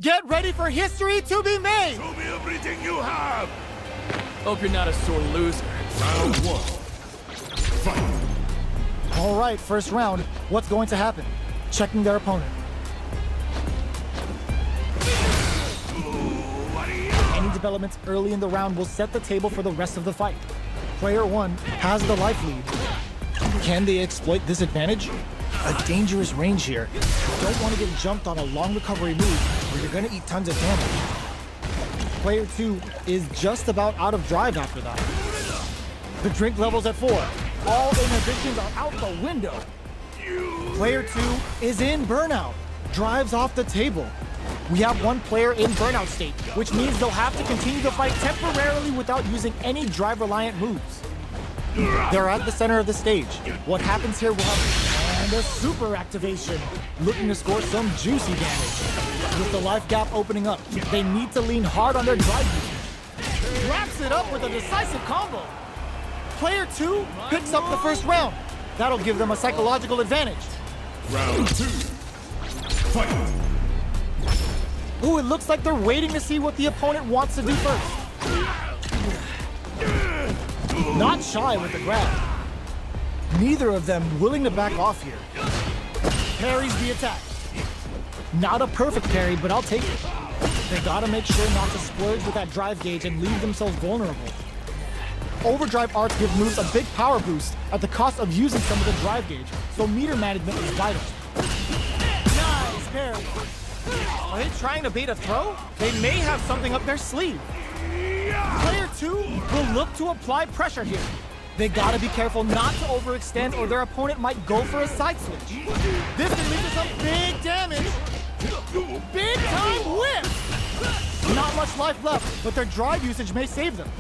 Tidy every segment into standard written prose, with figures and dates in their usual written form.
Get ready for history to be made! Show me everything you have! Hope you're not a sore loser. Round one. Fight! All right, first round. What's going to happen? Checking their opponent. Any developments early in the round will set the table for the rest of the fight. Player one has the life lead. Can they exploit this advantage? A dangerous range here. You don't want to get jumped on a long recovery move where you're going to eat tons of damage. Player two is just about out of drive after that. The drink level's at 4. All inhibitions are out the window. Player 2 is in burnout. Drives off the table. We have one player in burnout state, which means they'll have to continue the fight temporarily without using any drive-reliant moves. They're at the center of the stage. What happens here will have and a super activation, looking to score some juicy damage. With the life gap opening up, they need to lean hard on their drive usage. Wraps it up with a decisive combo. Player 2 picks up the first round. That'll give them a psychological advantage. Round 2. Fight! Ooh, it looks like they're waiting to see what the opponent wants to do first. Not shy with the grab. Neither of them willing to back off here. Parries the attack. Not a perfect parry, but I'll take it. They gotta make sure not to splurge with that drive gauge and leave themselves vulnerable. Overdrive arts give moves a big power boost at the cost of using some of the drive gauge, so meter management is vital. Nice parry. Are they trying to bait a throw? They may have something up their sleeve. Player 2 will look to apply pressure here. They gotta be careful not to overextend or their opponent might go for a side switch. This can lead to some big damage. Big time whip! Not much life left, but their drive usage may save them.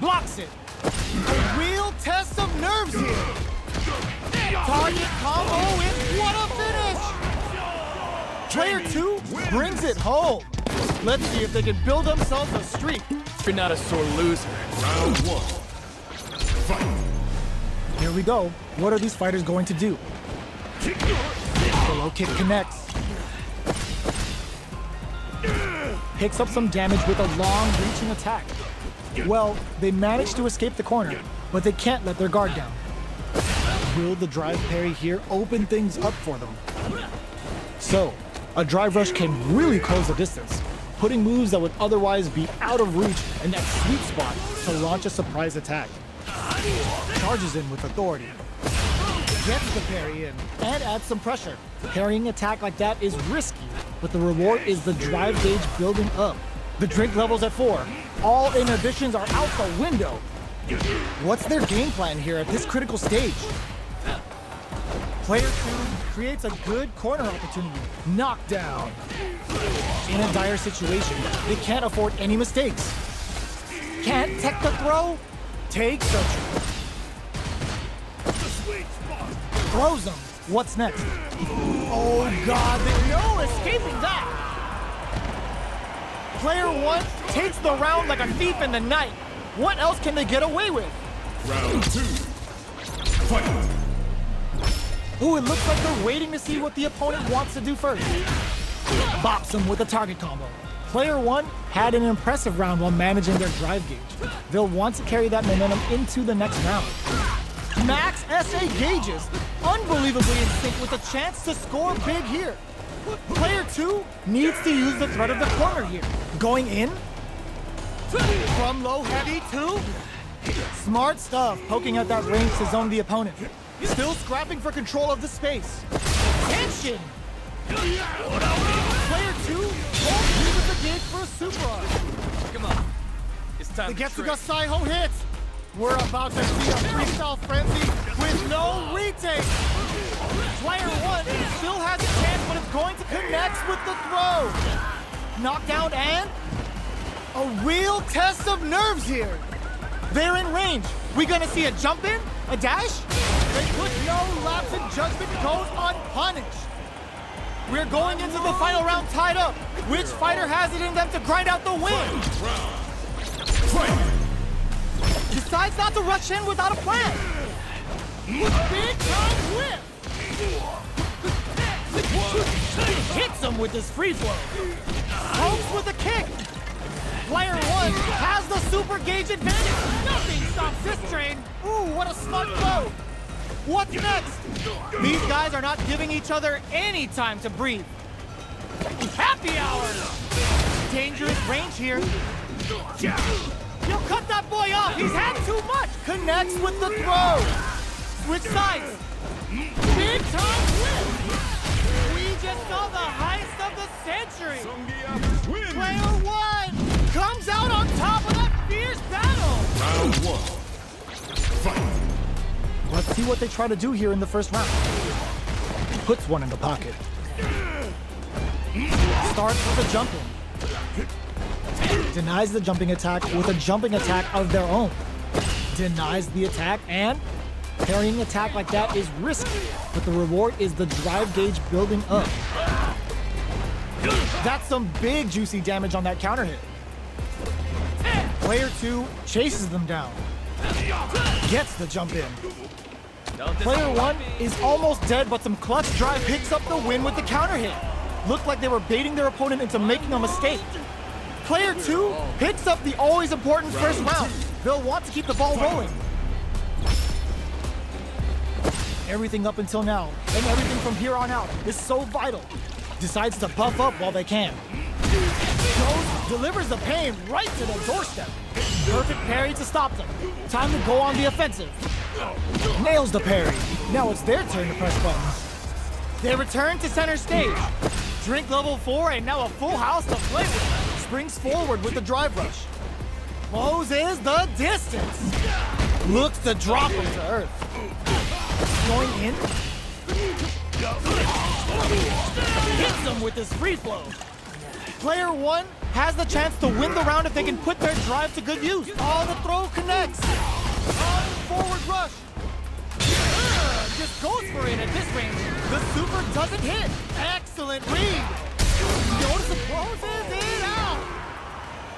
Blocks it. A real test of nerves here. Target combo with what a finish! Player 2 brings it home. Let's see if they can build themselves a streak. You're not a sore loser. Round 1. Fight! Here we go. What are these fighters going to do? The low kick connects. Picks up some damage with a long reaching attack. Well, they managed to escape the corner, but they can't let their guard down. Will the drive parry here open things up for them? So, a drive rush can really close the distance, putting moves that would otherwise be out of reach in that sweet spot to launch a surprise attack. Charges in with authority. Gets the parry in and adds some pressure. Parrying attack like that is risky, but the reward is the drive gauge building up. The drink level's at 4. All inhibitions are out the window. What's their game plan here at this critical stage? Player 2 creates a good corner opportunity. Knockdown. In a dire situation, they can't afford any mistakes. Can't tech the throw? Takes a throws them. What's next? Oh god, there's no escaping that! Player 1 takes the round like a thief in the night. What else can they get away with? Round 2. Fight! Ooh, it looks like they're waiting to see what the opponent wants to do first. Bops them with a target combo. Player 1 had an impressive round while managing their drive gauge. They'll want to carry that momentum into the next round. Max SA gauges, unbelievably in sync with a chance to score big here. Player 2 needs to use the threat of the corner here. Going in? From low heavy to? Smart stuff, poking at that range to zone the opponent. Still scrapping for control of the space. Tension! Player 2 won't use the gauge for a super arc. Come on. It's time The to trick. Getsuga Saiho hits! We're about to see a freestyle frenzy with no retake! Player 1 still has a chance, but it's going to connect with the throw! Knockdown and a real test of nerves here! They're in range. We gonna see a jump in? A dash? They put no lapse in judgment goes unpunished. We're going into the final round tied up. Which fighter has it in them to grind out the win? Fight! Decides not to rush in without a plan. Big time whip! Hits him with his free flow. Pokes with a kick. Player 1 has the super gauge advantage. Nothing stops this train. Ooh, what a smart throw. What's next? These guys are not giving each other any time to breathe. Happy hour. Dangerous range here. Yo, cut that boy off. He's had too much. Connects with the throw. Switch sides. Big time win. We just saw the heist of the century. Zangief wins. Player 1 comes out on top of that fierce battle. Round 1. Fight. Let's see what they try to do here in the first round. Puts one in the pocket. Starts with a jumping. Denies the jumping attack with a jumping attack of their own. Denies the attack, and parrying attack like that is risky, but the reward is the drive gauge building up. That's some big juicy damage on that counter hit. Player 2 chases them down. Gets the jump in. Player 1 is almost dead, but some clutch drive picks up the win with the counter hit. Looked like they were baiting their opponent into making a mistake. Player 2 picks up the always important first round. They'll want to keep the ball rolling. Everything up until now, and everything from here on out, is so vital. Decides to buff up while they can. Goes, delivers the pain right to the doorstep. Perfect parry to stop them. Time to go on the offensive. Nails the parry. Now it's their turn to press buttons. They return to center stage. Drink level 4 and now a full house to play with. Springs forward with the drive rush. Closes the distance. Looks to drop him to earth. Going in. Hits him with his free flow. Player 1 has the chance to win the round if they can put their drive to good use. Oh, the throw connects. Forward rush. Just goes for it at this range. The super doesn't hit. Excellent read. Notice closes it out.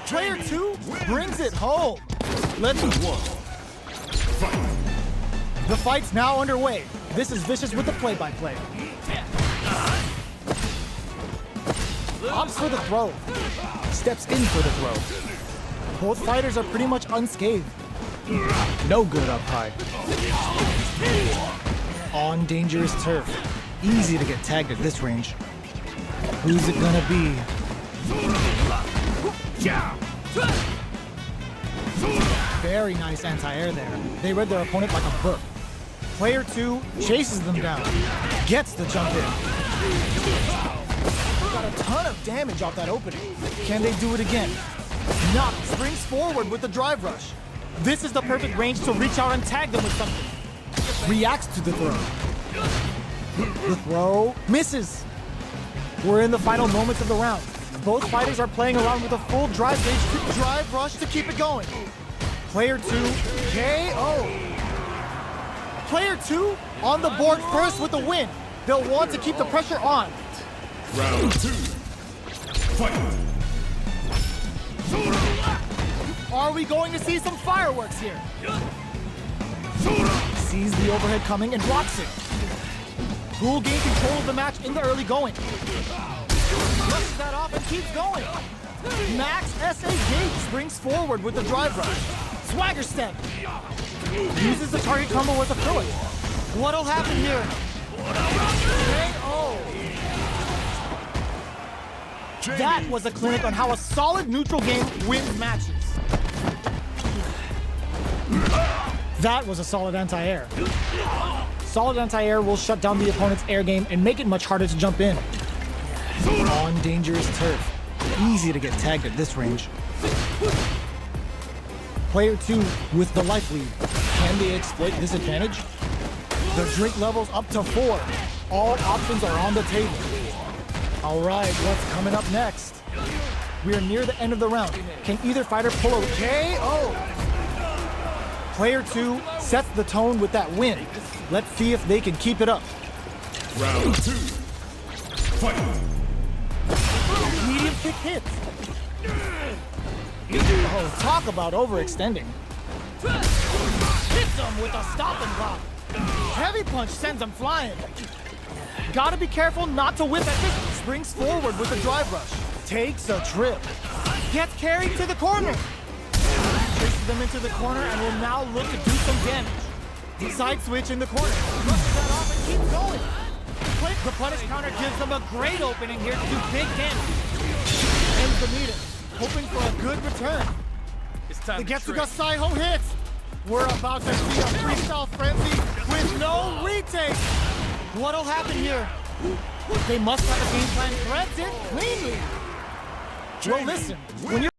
Player 2 brings it home. Let's The fight's now underway. This is Vicious with the play-by-play. Opts for the throw. Steps in for the throw. Both fighters are pretty much unscathed. No good up high. On dangerous turf. Easy to get tagged at this range. Who's it gonna be? Very nice anti-air there. They read their opponent like a book. Player 2 chases them down. Gets the jump in. Got a ton of damage off that opening. Can they do it again? Knock springs forward with the drive rush. This is the perfect range to reach out and tag them with something. Reacts to the throw. The throw misses. We're in the final moments of the round. Both fighters are playing around with a full drive gauge to drive rush to keep it going. Player 2 KO. Player 2 on the board first with the win. They'll want to keep the pressure on. Round 2. Fight. Are we going to see some fireworks here? Sees the overhead coming and blocks it. Who will gain control of the match in the early going? Brushes that off and keeps going. Max SA Gate springs forward with the drive rush. Swagger step. Uses the target combo as a filler. What'll happen here? That was a clinic on how a solid neutral game wins matches. That was a solid anti-air. Solid anti-air will shut down the opponent's air game and make it much harder to jump in. On dangerous turf. Easy to get tagged at this range. Player 2 with the life lead. Can they exploit this advantage? The drink level's up to 4. All options are on the table. All right, what's coming up next? We are near the end of the round. Can either fighter pull a KO? Player 2 sets the tone with that win. Let's see if they can keep it up. Round 2. Fight. Medium kick hits. Oh, talk about overextending. Hits him with a stop and block. Heavy punch sends him flying. Gotta be careful not to whip at this. Springs forward with a drive rush. Takes a trip. Gets carried to the corner. Chases them into the corner and will now look to do some damage. Side switch in the corner. Brushes that off and keeps going. The punish counter gives them a great opening here to do big damage. Ends the meter, hoping for a good return. It's time The to Getsuga trip. Saiho hits. We're about to see a freestyle frenzy with no retake. What'll happen here? They must have a game plan. Threads it cleanly. Well, listen, when you're